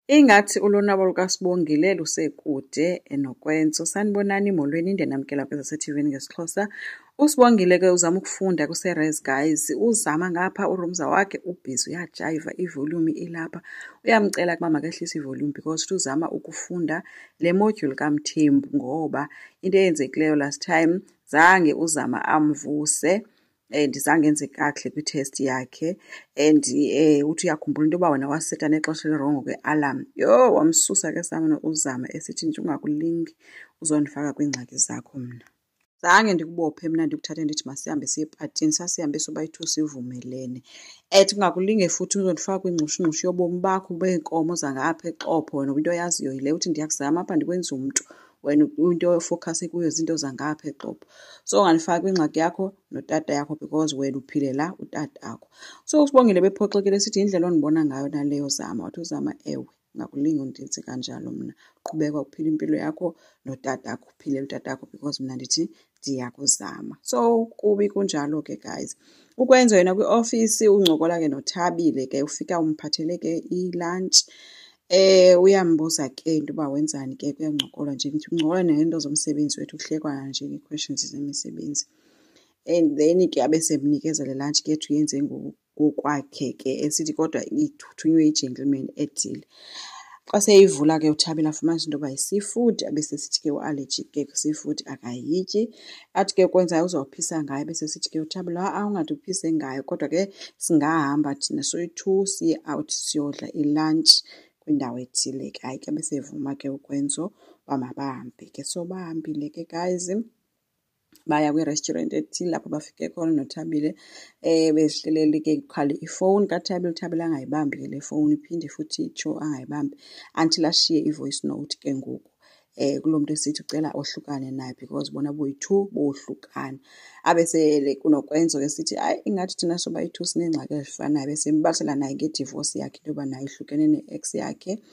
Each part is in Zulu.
Ingathi ulonwabo lukaSibongile lusekude nokwenzo. Sanibonani molweni ndenamkela kwezaseTV ngesiXhosa. uSibongile-ke uzama ukufunda kuse-Res guys. Uzama ngapha urumza wakhe ubhizi uyajayiva, ivolume ilapha. Uyamcela ukuba makehlise ivolume because uzama ukufunda le module kaMthembu ngoba into eyenzekileyo last time zange uzama amvuse and zange enze kakuhle kwi-test yakhe and uthi uyakhumbula into yoba wena waseta nexesha elirongo kwe-alarm. Yho, wamsusa ke samana uzama esithi nje ungakulingi uzondifaka kwiingxaki zakho mna. Zange ndikubophe mna ndikuthathe ndithi masihambe siye epatini, sasihambe sobayi-2 sivumelene. Ungakulinge futhi uzondifaka kwingxushungxushu yobomi bakho beenkomo zangapha eXhopho. Wena into oyaziyo yile uthi ndiyakuzama apha ndikwenza umntu, wena into ofocuse kuyo zinto zangapha eXhopho. So ungandifaki kwingxaki yakho notata yakho because wena uphilela utata akho. So uSibongile bephoxekile sithi indlela ondibona ngayo naleyo zama. Wathi uzama ewe, ngakulingi undenze kanjalo mna. Qhubeka uphila impilo yakho notata akho, uphilela utata akho because mna ndithi ndiyakuzama. So kubi kunjalo ke guys. Ukwenza yena kwi-office uncokola ke noThabile ke, ufika umphathele ke i-lunch. Uyambuza ke into yoba wenzani ke, kuyancokolwa nje uncokola neento zomsebenzi wethu, kuhlekwana nje ii-questions zemisebenzi. And then ke abe semnikeza le lunch ke ethi uyenze ngokwakhe ke esithi kodwa ithunywe yi-gentleman ethile. Xa seyivula ke uThabile afumanisa into yoba yi-seafood, abesesithi ke u-allergic ke kwi-seafood akayityi. Athi ke ukwenzayo uzawuphisa ngayo, abesesithi ke uThabile ungathi uphise ngayo kodwa ke singahamba thina soyi-2 siye out siyodla i-lunch kwindawo ethile ke. Hayi ke abesevuma ke ukwenzo uba mabahambe ke. So bahambile ke guys, baya kwi-restaurant ethile lapho bafike khona noThabile. Bezihlelele ke kukhale ifowuni kaThabile, uThabile angayibambi ke le fowuni, iphinde futhi itsho angayibambi until ashiye i-voice note ke ngoku kulo muntu esithi ucela ohlukane naye because bona boyi-2 bohlukana. Abese kunokwenzo ke sithi hayi ingathi thina sobayi-2 sinengxaki ezifanayo, besembalisela naye ngedivorce yakhe into yoba naye ihlukene ne-ex yakhe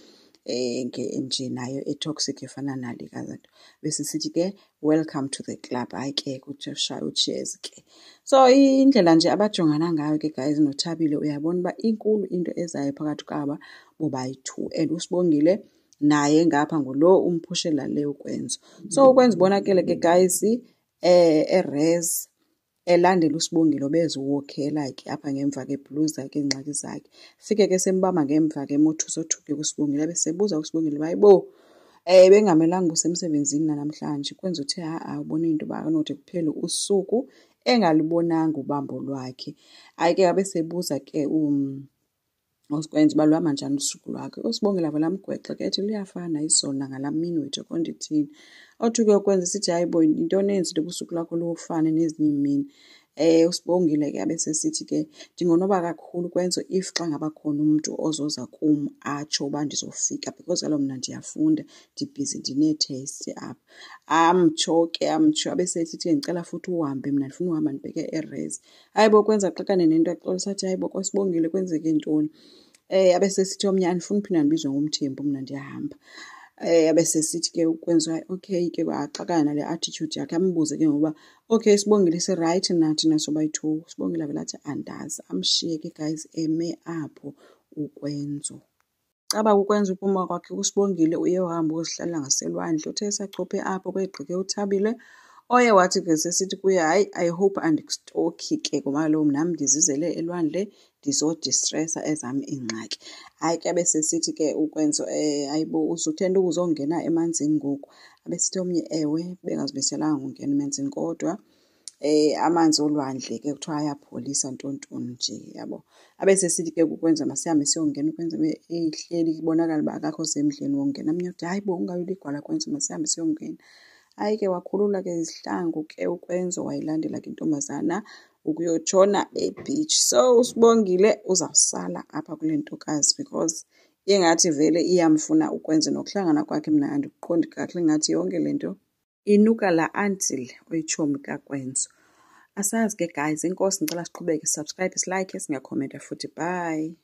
nje nayo etoxic efana nale kazanto. Bese sithi ke welcome to the club. Hayi ke kushaya ucheers ke. So indlela nje abajongana ngayo ke guys noThabile uyabona uba inkulu into ezayo phakathi kwaba bobayi-2 and uSibongile naye ngapha ngulo umphushela le ukwenzo. So ukwenza ubonakele ke guys e-Res elandela uSibongile beziwokhela ke apha ngemva ke bluza ke ingxaki zakhe. Fike ke sembamba ngemva ke mothusothuke kuSibongile besebuza uSibongile bayibo bengamelanga busemsebenzini namhlanje kwenza uthe ubona into ba anothi kuphele usuku engalibonanga ubambo lwakhe. Hayi ke abesebuza ke usikwenza uba luhamba njani usuku lwakhe. uSibongile avela mgwexa ke ethi luyafana izona ngalamini wethu kondithini. Othi ke ukwenza sithi hayi bo into nenzi into ubusuku lakho lufane nezinye imini. uSibongile ke abesesithi ke ndingonoba kakhulu kwenzo if xa ngaba khona umuntu ozoza kum atsho uba ndizofika because kaloku mna ndiyafunda ndibhizi ndinee-test apha. Amtsho abesesithi ndicela futhi uhambe mna ndifuna uhamba ndibheke e-Res. Hayi bo kwenza xakane nento axolisa athi hayi bo kwaSibongile kwenzeke ntoni. Abesesithi omnye andifuni uphinda ndibizwe ngumthembu mna ndiyahamba. Abesesithi ke ukwenziwa okay ke waxakana nale attitude yakhe. Ambuze ke ngoba okay Sibongile si-right nathi nasobayi-2. uSibongile avela athi andazi, amshiye ke guys eme apho ukwenzo. Caba ukwenza uphuma kwakhe uSibongile uye wahamba uyozihlalela ngaselwandle. Uthe esachophe apho kwegqike uThabile oye wathi ke sesithi kuye hayi I hope andikustoki ke ngoba kaloku nam ndizizele elwandle ndizodistressa ezami ingxaki. Hayi ke abesesithi ke ukwenzo hayibo uzuthenda ukuzongena emanzini ngoku. Abesithi omnye ewe bengazimiselanga ngongena emanzini kodwa amanzi olwandle ke kuthiwa ayapholisa ntontoni nje yabo. Abesesithi ke ukwenza masihambe siyongena ukwenza ehleli kubonakala uba akakho semdleni wongena. Amnye uthi hayi bo ungaweli igwala kwenza masihambe siyongena. Hayi ke wakhulula ke izihlangu ke ukwenzo wayilandela ke intombazana ukuyotshona e-beach. So uSibongile uzawusala apha kule ntokazi because ingathi vele iyamfuna ukwenza nokuhlangana kwakhe mna andikuqondi kakuhle ingathi yonke le nto inuka la until oyitshomi kakwenzo. Asazi ke guys, inkosi ngicela siqhubeke, subscribe, like, singakhomenta futhi. Bye.